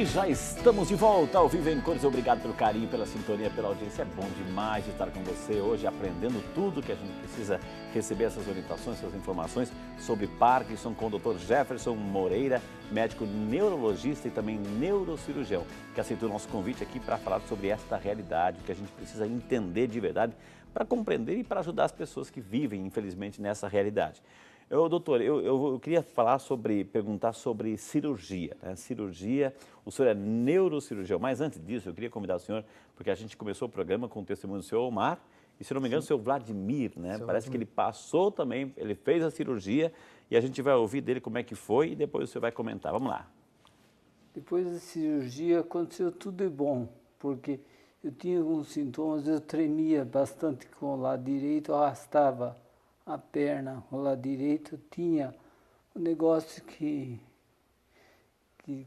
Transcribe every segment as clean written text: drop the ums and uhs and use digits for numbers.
E já estamos de volta ao Vivo em Cores. Obrigado pelo carinho, pela sintonia, pela audiência. É bom demais de estar com você hoje, aprendendo tudo que a gente precisa receber, essas orientações, essas informações sobre Parkinson com o Dr. Jefferson Moreira, médico neurologista e também neurocirurgião, que aceitou o nosso convite aqui para falar sobre esta realidade, que a gente precisa entender de verdade para compreender e para ajudar as pessoas que vivem, infelizmente, nessa realidade. Doutor, eu queria perguntar sobre cirurgia, né? Cirurgia, o senhor é neurocirurgião, mas antes disso eu queria convidar o senhor, porque a gente começou o programa com o testemunho do senhor Omar, e se não me engano, o senhor Vladimir, né? Parece que ele passou também, ele fez a cirurgia, e a gente vai ouvir dele como é que foi, e depois o senhor vai comentar. Vamos lá. Depois da cirurgia aconteceu tudo de bom, porque eu tinha alguns sintomas, eu tremia bastante com o lado direito, arrastava a perna, o lado direito, tinha um negócio que de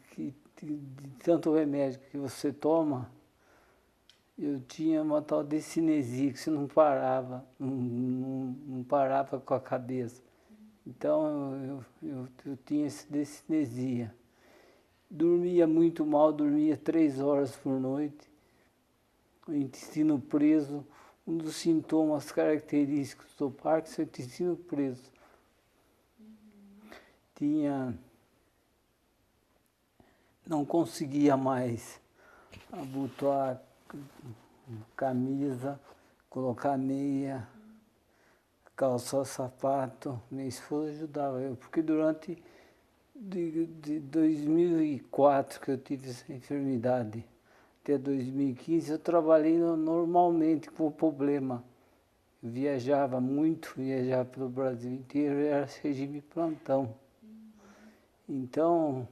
tanto remédio que você toma, eu tinha uma tal de cinesia, que você não parava, não parava com a cabeça. Então eu tinha esse cinesia. Dormia muito mal, dormia 3 horas por noite, o intestino preso. Um dos sintomas característicos do Parkinson é o intestino preso. Não conseguia mais abotoar camisa, colocar meia, calçar sapato. Minha esposa ajudava eu, porque durante de 2004 que eu tive essa enfermidade, até 2015, eu trabalhei normalmente com o problema. Eu viajava muito, viajava pelo Brasil inteiro, era regime plantão. Então,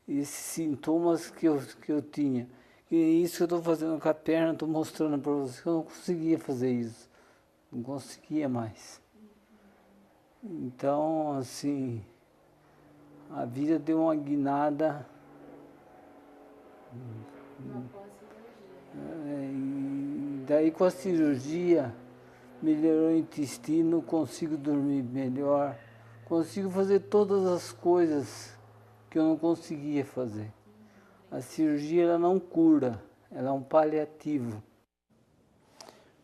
esses sintomas que eu tinha, e é isso que eu estou fazendo com a perna, estou mostrando para você que eu não conseguia fazer isso, não conseguia mais. Então, assim, a vida deu uma guinada. E daí com a cirurgia melhorou o intestino, consigo dormir melhor, consigo fazer todas as coisas que eu não conseguia fazer. A cirurgia ela não cura, ela é um paliativo.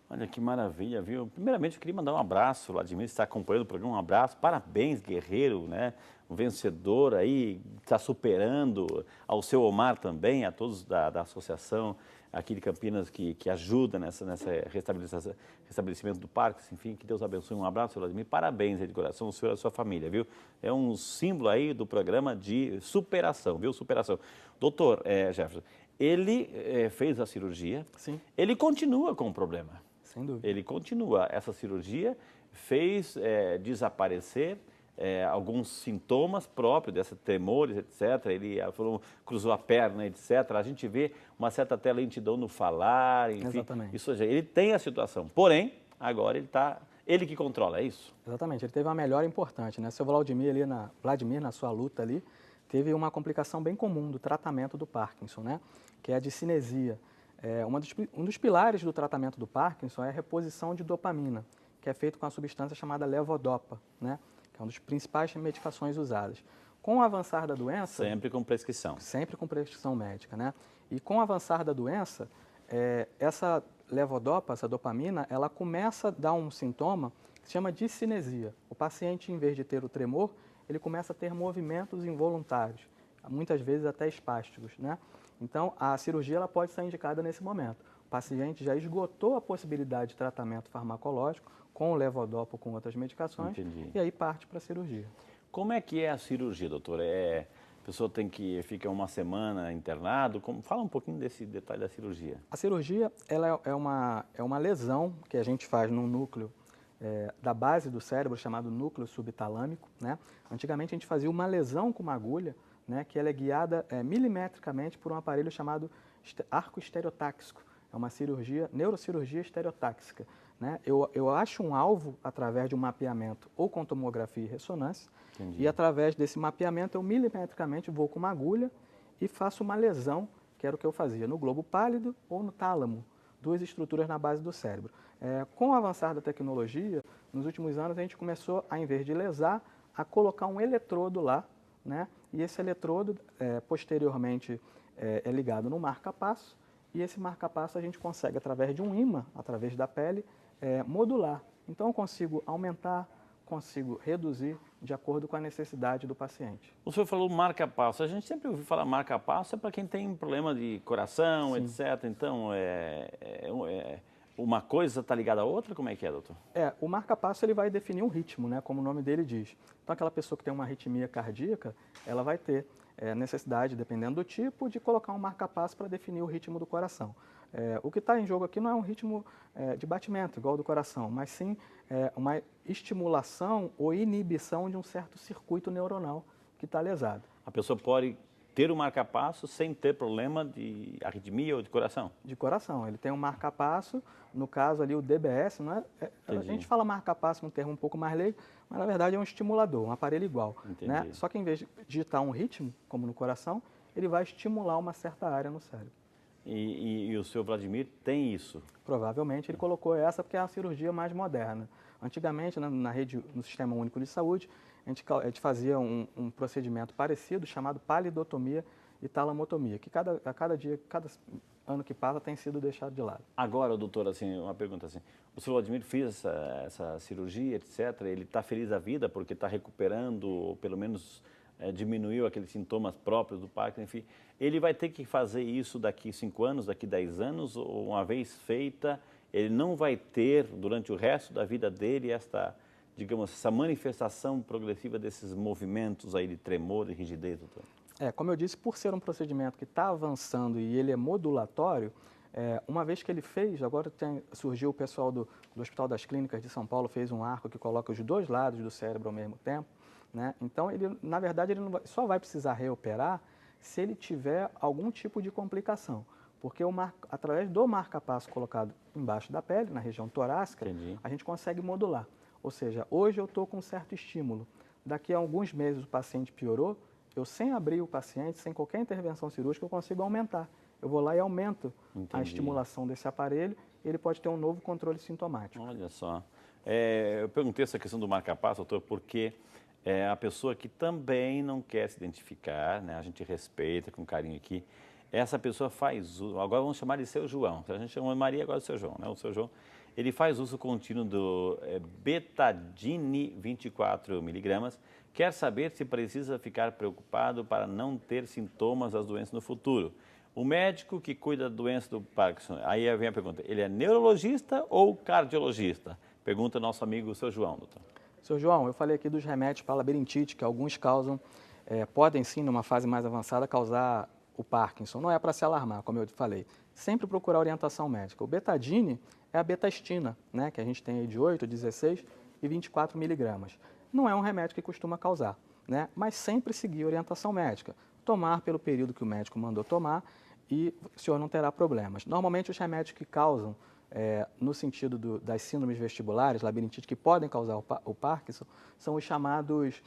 Olha que maravilha, viu? Primeiramente eu queria mandar um abraço, Vladimir, está acompanhando o programa, um abraço, parabéns, guerreiro, né? Um vencedor aí, está superando, ao seu Omar também, a todos da associação aqui de Campinas que ajuda nessa restabelecimento do Parkinson, enfim, que Deus abençoe. Um abraço, Vladimir, parabéns aí de coração, o senhor e a sua família, viu? É um símbolo aí do programa de superação, viu? Superação. Doutor Jefferson, ele fez a cirurgia, sim, ele continua com o problema. Sem dúvida. Ele continua. Essa cirurgia fez desaparecer alguns sintomas próprios desses tremores, etc. Ele cruzou a perna, etc. A gente vê uma certa até lentidão no falar, enfim. Exatamente. Isso, ele tem a situação. Porém, agora ele que controla, é isso? Exatamente. Ele teve uma melhora importante, né? Seu Vladimir, na sua luta ali, teve uma complicação bem comum do tratamento do Parkinson, né? Que é a discinesia. Um dos pilares do tratamento do Parkinson é a reposição de dopamina, que é feito com a substância chamada levodopa, né? Que é uma das principais medicações usadas. Com o avançar da doença... Sempre com prescrição. Sempre com prescrição médica, né? E com o avançar da doença, essa levodopa, essa dopamina, ela começa a dar um sintoma que se chama discinesia. O paciente, em vez de ter o tremor, ele começa a ter movimentos involuntários, muitas vezes até espásticos, né? Então, a cirurgia ela pode ser indicada nesse momento. O paciente já esgotou a possibilidade de tratamento farmacológico com o levodopa ou com outras medicações. Entendi. E aí parte para a cirurgia. Como é que é a cirurgia, doutor? A pessoa fica uma semana internado? Fala um pouquinho desse detalhe da cirurgia. A cirurgia ela é uma lesão que a gente faz no núcleo da base do cérebro, chamado núcleo subtalâmico, né? Antigamente a gente fazia uma lesão com uma agulha, né, que ela é guiada milimetricamente por um aparelho chamado arco estereotáxico. É uma neurocirurgia estereotáxica, né? Eu acho um alvo através de um mapeamento ou com tomografia e ressonância. Entendi. E através desse mapeamento eu milimetricamente vou com uma agulha e faço uma lesão, que era o que eu fazia no globo pálido ou no tálamo, duas estruturas na base do cérebro. Com o avançar da tecnologia, nos últimos anos a gente começou, ao invés de lesar, a colocar um eletrodo lá, né? E esse eletrodo, posteriormente, é ligado no marca-passo, e esse marca-passo a gente consegue, através de um ímã, através da pele, modular. Então, eu consigo aumentar, consigo reduzir de acordo com a necessidade do paciente. O senhor falou marca-passo. A gente sempre ouviu falar marca-passo é para quem tem problema de coração, Sim. etc. Então, uma coisa está ligada à outra? Como é que é, doutor? O marca-passo ele vai definir um ritmo, né, como o nome dele diz. Então, aquela pessoa que tem uma arritmia cardíaca, ela vai ter necessidade, dependendo do tipo, de colocar um marca-passo para definir o ritmo do coração. O que está em jogo aqui não é um ritmo de batimento, igual ao do coração, mas sim uma estimulação ou inibição de um certo circuito neuronal que está lesado. A pessoa pode ter um marca-passo sem ter problema de arritmia ou de coração? De coração. Ele tem um marca-passo, no caso ali o DBS, não é? A gente fala marca-passo num termo um pouco mais leigo, mas na verdade é um estimulador, um aparelho igual. Né? Só que em vez de digitar um ritmo, como no coração, ele vai estimular uma certa área no cérebro. E o senhor Vladimir tem isso? Provavelmente ele colocou essa porque é a cirurgia mais moderna. Antigamente, na rede, no Sistema Único de Saúde, a gente fazia um procedimento parecido chamado palidotomia e talamotomia, que cada ano que passa tem sido deixado de lado. Agora, doutor, assim, uma pergunta assim, o senhor Vladimir fez essa cirurgia, etc., ele está feliz da vida porque está recuperando, ou pelo menos diminuiu aqueles sintomas próprios do Parkinson, enfim, ele vai ter que fazer isso daqui 5 anos, daqui 10 anos, ou uma vez feita, ele não vai ter, durante o resto da vida dele, digamos, essa manifestação progressiva desses movimentos aí de tremor e rigidez, doutor? Como eu disse, por ser um procedimento que está avançando e ele é modulatório, uma vez que ele fez, agora surgiu o pessoal do Hospital das Clínicas de São Paulo, fez um arco que coloca os 2 lados do cérebro ao mesmo tempo, né? Então, na verdade, ele só vai precisar reoperar se ele tiver algum tipo de complicação. Porque através do marca-passo colocado embaixo da pele, na região torácica, a gente consegue modular. Ou seja, hoje eu estou com um certo estímulo. Daqui a alguns meses o paciente piorou, eu sem abrir o paciente, sem qualquer intervenção cirúrgica, eu consigo aumentar. Eu vou lá e aumento a estimulação desse aparelho, ele pode ter um novo controle sintomático. Olha só. Eu perguntei essa questão do marca-passo, doutor, porque a pessoa que também não quer se identificar, né, a gente respeita com carinho aqui, essa pessoa faz uso, agora vamos chamar de seu João, a gente chama de Maria, agora é o seu João, né? O seu João, ele faz uso contínuo do Betadine 24 miligramas, quer saber se precisa ficar preocupado para não ter sintomas das doenças no futuro. O médico que cuida da doença do Parkinson, aí vem a pergunta, ele é neurologista ou cardiologista? Pergunta nosso amigo seu João, doutor. Seu João, eu falei aqui dos remédios para labirintite, que alguns causam, podem sim, numa fase mais avançada, causar o Parkinson. Não é para se alarmar, como eu falei. Sempre procurar orientação médica. O Betadine é a betastina, né, que a gente tem aí de 8, 16 e 24 miligramas. Não é um remédio que costuma causar, né, mas sempre seguir orientação médica. Tomar pelo período que o médico mandou tomar e o senhor não terá problemas. Normalmente os remédios que causam, no sentido das síndromes vestibulares, labirintite, que podem causar o Parkinson, são os chamados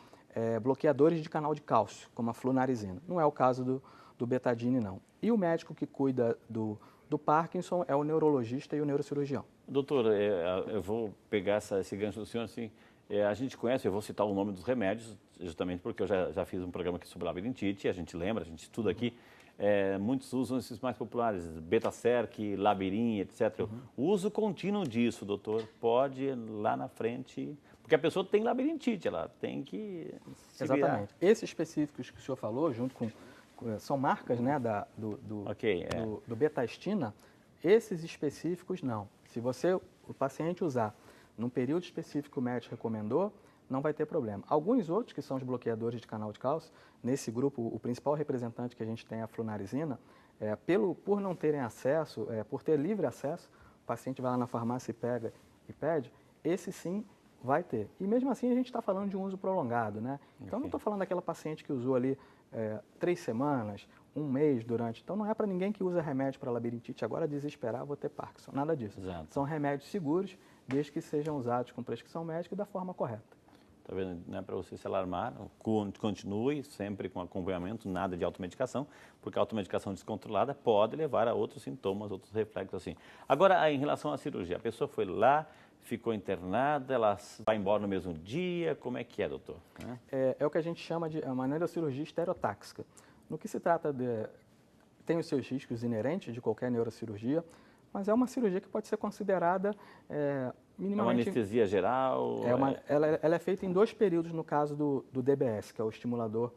bloqueadores de canal de cálcio, como a flunarizina. Não é o caso do Betadine, não. E o médico que cuida do Parkinson é o neurologista e o neurocirurgião. Doutor, eu vou pegar esse gancho do senhor, assim, a gente conhece, eu vou citar o nome dos remédios, justamente porque eu já fiz um programa aqui sobre labirintite, a gente lembra, a gente estuda aqui, muitos usam esses mais populares, Betacerc, Labirin, etc. O uso contínuo disso, doutor, pode lá na frente, porque a pessoa tem labirintite, ela tem que se virar. Exatamente. Esses específicos que o senhor falou, junto com são marcas, né, do betastina, esses específicos não. Se o paciente usar num período específico que o médico recomendou, não vai ter problema. Alguns outros, que são os bloqueadores de canal de cálcio, nesse grupo, o principal representante que a gente tem é a flunarizina, por não terem acesso, por ter livre acesso, o paciente vai lá na farmácia e pega e pede, esse sim vai ter. E mesmo assim a gente está falando de um uso prolongado, né? Então não estou falando daquela paciente que usou ali 3 semanas, 1 mês durante. Então não é para ninguém que usa remédio para labirintite agora desesperar, vou ter Parkinson. Nada disso. Exato. São remédios seguros, desde que sejam usados com prescrição médica e da forma correta. Está vendo? Não é para você se alarmar, continue sempre com acompanhamento, nada de automedicação, porque a automedicação descontrolada pode levar a outros sintomas, outros reflexos assim. Agora, em relação à cirurgia, a pessoa foi lá, ficou internada, ela vai embora no mesmo dia, como é que é, doutor? É o que a gente chama de uma neurocirurgia estereotáxica. No que se trata de... Tem os seus riscos inerentes de qualquer neurocirurgia, mas é uma cirurgia que pode ser considerada minimamente... É uma anestesia geral? Ela é feita em 2 períodos no caso do DBS, que é o estimulador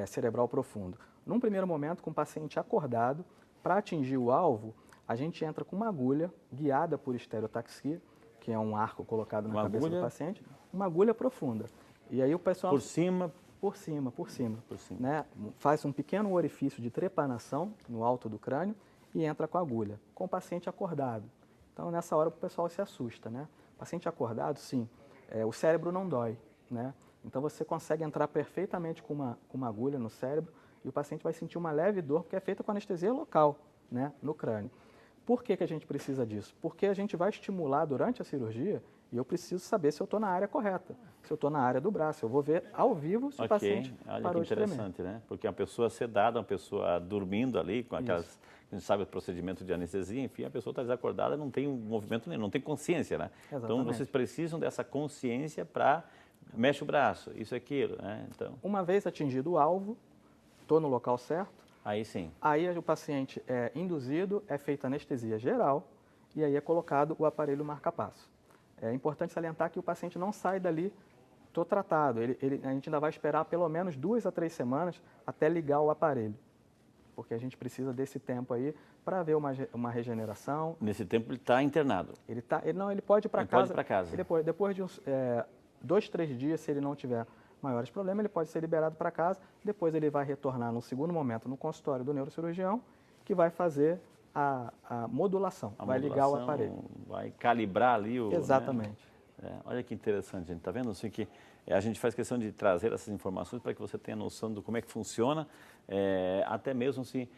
cerebral profundo. Num primeiro momento, com o paciente acordado, para atingir o alvo, a gente entra com uma agulha guiada por estereotaxia, que é um arco colocado na cabeça do paciente, uma agulha profunda. E aí o pessoal... Por cima? Por cima. Né? Faz um pequeno orifício de trepanação no alto do crânio e entra com a agulha, com o paciente acordado. Então, nessa hora, o pessoal se assusta, né? O paciente acordado, sim, o cérebro não dói, né? Então, você consegue entrar perfeitamente com uma agulha no cérebro e o paciente vai sentir uma leve dor, porque é feita com anestesia local, né, no crânio. Por que a gente precisa disso? Porque a gente vai estimular durante a cirurgia e eu preciso saber se eu estou na área correta, se eu estou na área do braço. Eu vou ver ao vivo se o paciente parou de tremer. Olha que interessante, né? Porque uma pessoa sedada, uma pessoa dormindo ali, com aquelas... A gente sabe o procedimento de anestesia, enfim, a pessoa está desacordada, não tem movimento nenhum, não tem consciência, né? Exatamente. Então, vocês precisam dessa consciência para... Mexe o braço, isso e aquilo, né? Então... Uma vez atingido o alvo, estou no local certo. Aí sim. Aí o paciente é induzido, é feita anestesia geral e aí é colocado o aparelho marca-passo. É importante salientar que o paciente não sai dali, estou tratado. A gente ainda vai esperar pelo menos 2 a 3 semanas até ligar o aparelho. Porque a gente precisa desse tempo aí para ver uma regeneração. Nesse tempo ele está internado? Ele pode ir para casa. Pode ir para casa. Depois de uns 2, 3 dias, se ele não tiver maiores problemas, ele pode ser liberado para casa. Depois ele vai retornar no segundo momento no consultório do neurocirurgião, que vai fazer a modulação, vai ligar o aparelho. Vai calibrar ali o... Exatamente. Né? Olha que interessante, gente. Está vendo? Assim que a gente faz questão de trazer essas informações para que você tenha noção de como é que funciona, até mesmo assim,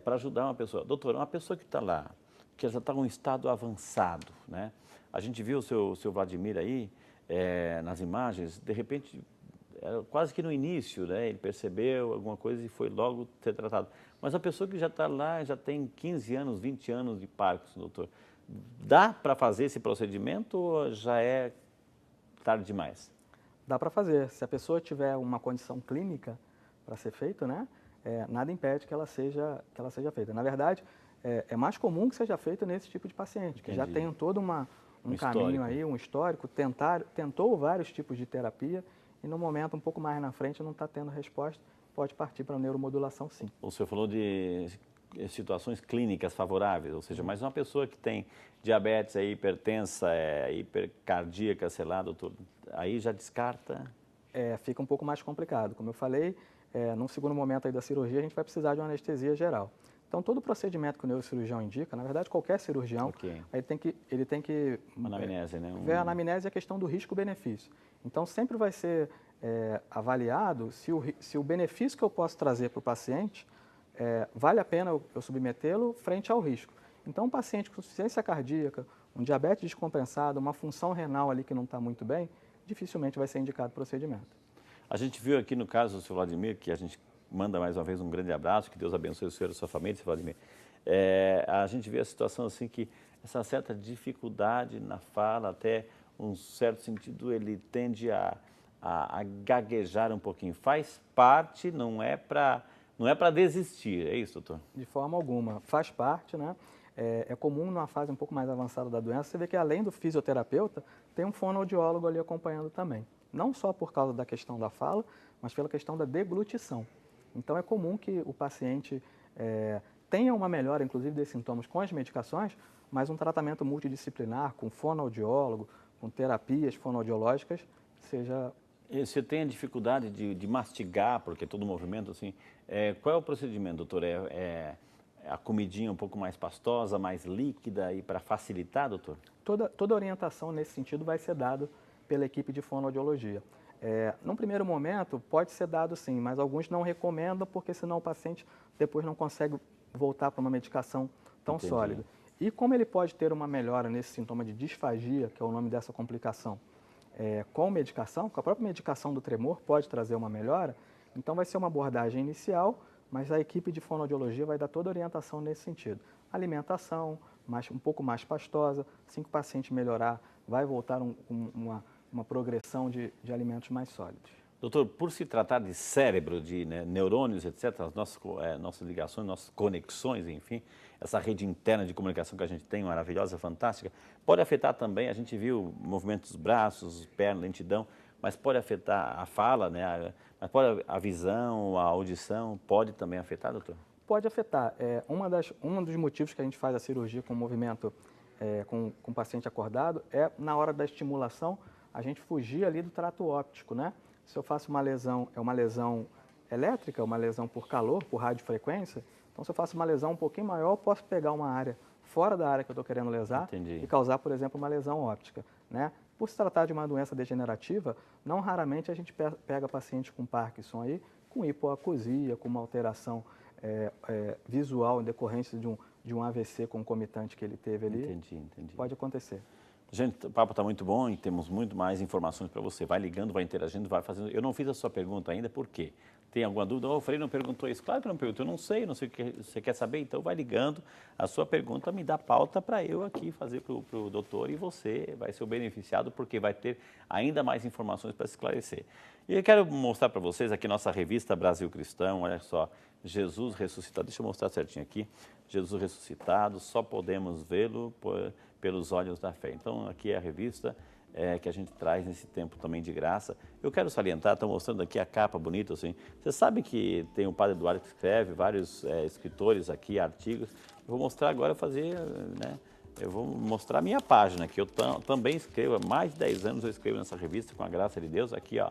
para ajudar uma pessoa. Doutor, uma pessoa que está lá, que já está em um estado avançado, né? A gente viu o seu Vladimir aí, nas imagens, de repente, quase que no início, né? Ele percebeu alguma coisa e foi logo ser tratado. Mas a pessoa que já está lá, já tem 15 anos, 20 anos de Parkinson, doutor, dá para fazer esse procedimento ou já é tarde demais? Dá para fazer. Se a pessoa tiver uma condição clínica para ser feito, né? Nada impede que ela seja feita. Na verdade, é mais comum que seja feito nesse tipo de paciente, que já tem todo um caminho aí, um histórico, tentou vários tipos de terapia e no momento um pouco mais na frente não está tendo resposta, pode partir para a neuromodulação sim. O senhor falou de situações clínicas favoráveis, ou seja, mas uma pessoa que tem diabetes, hipertensa, hipercardíaca, sei lá, doutor, aí já descarta? Fica um pouco mais complicado. Como eu falei, num segundo momento aí da cirurgia a gente vai precisar de uma anestesia geral. Então, todo procedimento que o neurocirurgião indica, na verdade, qualquer cirurgião, ele tem que uma anamnese, né? ver a anamnese e a questão do risco-benefício. Então, sempre vai ser avaliado se o benefício que eu posso trazer para o paciente vale a pena eu submetê-lo frente ao risco. Então, um paciente com insuficiência cardíaca, um diabetes descompensado, uma função renal ali que não está muito bem, dificilmente vai ser indicado o procedimento. A gente viu aqui no caso do seu Vladimir, que a gente manda mais uma vez um grande abraço, que Deus abençoe o senhor e a sua família, seu Vladimir. A gente vê a situação assim que essa certa dificuldade na fala, até um certo sentido, ele tende a gaguejar um pouquinho. Faz parte, não é para desistir, é isso, doutor? De forma alguma, faz parte, né? É comum numa fase um pouco mais avançada da doença, você vê que além do fisioterapeuta, tem um fonoaudiólogo ali acompanhando também. Não só por causa da questão da fala, mas pela questão da deglutição. Então é comum que o paciente tenha uma melhora, inclusive, desses sintomas com as medicações, mas um tratamento multidisciplinar, com fonoaudiólogo, com terapias fonoaudiológicas, seja... E você tem a dificuldade de mastigar, porque todo movimento, assim, qual é o procedimento, doutor? A comidinha um pouco mais pastosa, mais líquida e para facilitar, doutor? Toda orientação nesse sentido vai ser dada pela equipe de fonoaudiologia. Num primeiro momento, pode ser dado sim, mas alguns não recomendam, porque senão o paciente depois não consegue voltar para uma medicação tão sólida. E como ele pode ter uma melhora nesse sintoma de disfagia, que é o nome dessa complicação, com medicação, com a própria medicação do tremor pode trazer uma melhora, então vai ser uma abordagem inicial, mas a equipe de fonoaudiologia vai dar toda a orientação nesse sentido. Alimentação, um pouco mais pastosa, assim que o paciente melhorar vai voltar uma progressão de alimentos mais sólidos. Doutor, por se tratar de cérebro, de neurônios, etc., as nossas ligações, nossas conexões, enfim, essa rede interna de comunicação que a gente tem, maravilhosa, fantástica, pode afetar também, a gente viu movimentos dos braços, pernas, lentidão, mas pode afetar a fala, né? Mas pode a visão, a audição, pode também afetar, doutor? Pode afetar. Um dos motivos que a gente faz a cirurgia com movimento com o paciente acordado é, na hora da estimulação, a gente fugir ali do trato óptico, né? Se eu faço uma lesão, é uma lesão elétrica, uma lesão por calor, por radiofrequência, então se eu faço uma lesão um pouquinho maior, eu posso pegar uma área fora da área que eu estou querendo lesar. Entendi. E causar, por exemplo, uma lesão óptica, né? Por se tratar de uma doença degenerativa, não raramente a gente pega paciente com Parkinson aí, com hipoacusia, com uma alteração visual em decorrência de um AVC concomitante que ele teve ali. Entendi. Pode acontecer. Gente, o papo está muito bom e temos muito mais informações para você. Vai ligando, vai interagindo, vai fazendo. Eu não fiz a sua pergunta ainda, por quê? Tem alguma dúvida? O Frei não perguntou isso. Claro que não perguntou, eu não sei o que você quer saber, então vai ligando. A sua pergunta me dá pauta para eu aqui fazer para o doutor e você vai ser o beneficiado porque vai ter ainda mais informações para esclarecer. E eu quero mostrar para vocês aqui nossa revista Brasil Cristão, olha só, Jesus ressuscitado. Deixa eu mostrar certinho aqui. Jesus ressuscitado, só podemos vê-lo pelos olhos da fé. Então, aqui é a revista que a gente traz nesse tempo também de graça. Eu quero salientar, estou mostrando aqui a capa bonita, assim. Você sabe que tem o Padre Eduardo que escreve, vários escritores aqui, artigos. Eu vou mostrar agora, eu vou mostrar a minha página, que eu também escrevo, há mais de 10 anos eu escrevo nessa revista, com a graça de Deus, aqui, ó.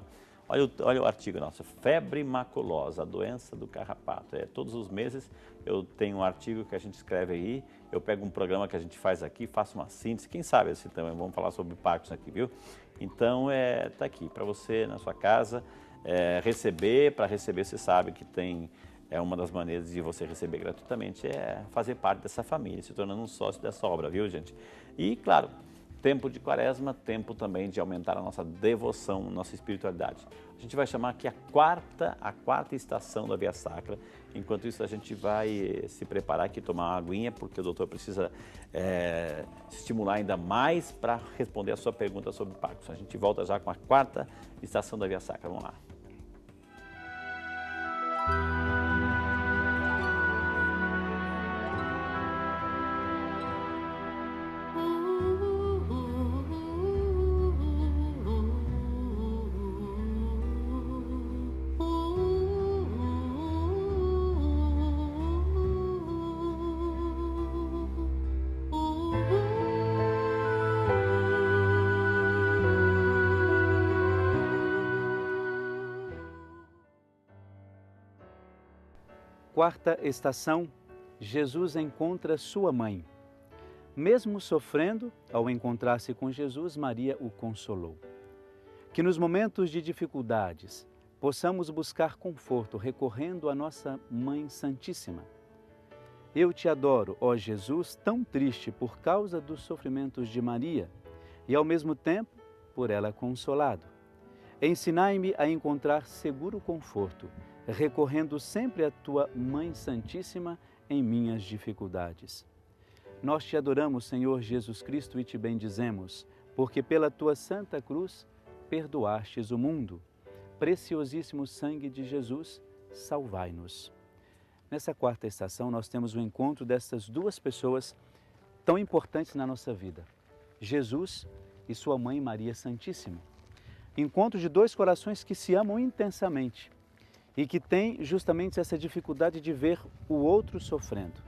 Olha o artigo nosso, febre maculosa, a doença do carrapato. Todos os meses eu tenho um artigo que a gente escreve aí, eu pego um programa que a gente faz aqui, faço uma síntese, quem sabe assim também, vamos falar sobre Parkinson aqui, viu? Então, tá aqui, para você, na sua casa, receber, para receber você sabe que tem, uma das maneiras de você receber gratuitamente é fazer parte dessa família, se tornando um sócio dessa obra, viu, gente? E, claro, tempo de quaresma, tempo também de aumentar a nossa devoção, nossa espiritualidade. A gente vai chamar aqui a quarta estação da Via Sacra. Enquanto isso, a gente vai se preparar aqui, tomar uma aguinha, porque o doutor precisa estimular ainda mais para responder a sua pergunta sobre Parkinson. A gente volta já com a quarta estação da Via Sacra. Vamos lá. Quarta estação, Jesus encontra sua mãe. Mesmo sofrendo, ao encontrar-se com Jesus, Maria o consolou. Que nos momentos de dificuldades possamos buscar conforto recorrendo à nossa Mãe Santíssima. Eu te adoro, ó Jesus, tão triste por causa dos sofrimentos de Maria e ao mesmo tempo por ela consolado. Ensinai-me a encontrar seguro conforto, recorrendo sempre à tua Mãe Santíssima em minhas dificuldades. Nós te adoramos, Senhor Jesus Cristo, e te bendizemos, porque pela tua Santa Cruz perdoastes o mundo. Preciosíssimo sangue de Jesus, salvai-nos. Nessa quarta estação, nós temos o encontro dessas duas pessoas tão importantes na nossa vida, Jesus e sua mãe Maria Santíssima. Encontro de dois corações que se amam intensamente e que têm justamente essa dificuldade de ver o outro sofrendo.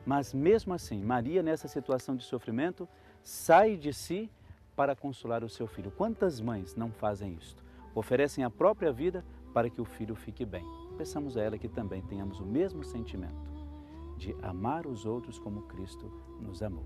Mas mesmo assim, Maria, nessa situação de sofrimento, sai de si para consolar o seu filho. Quantas mães não fazem isto? Oferecem a própria vida para que o filho fique bem. Peçamos a ela que também tenhamos o mesmo sentimento de amar os outros como Cristo nos amou.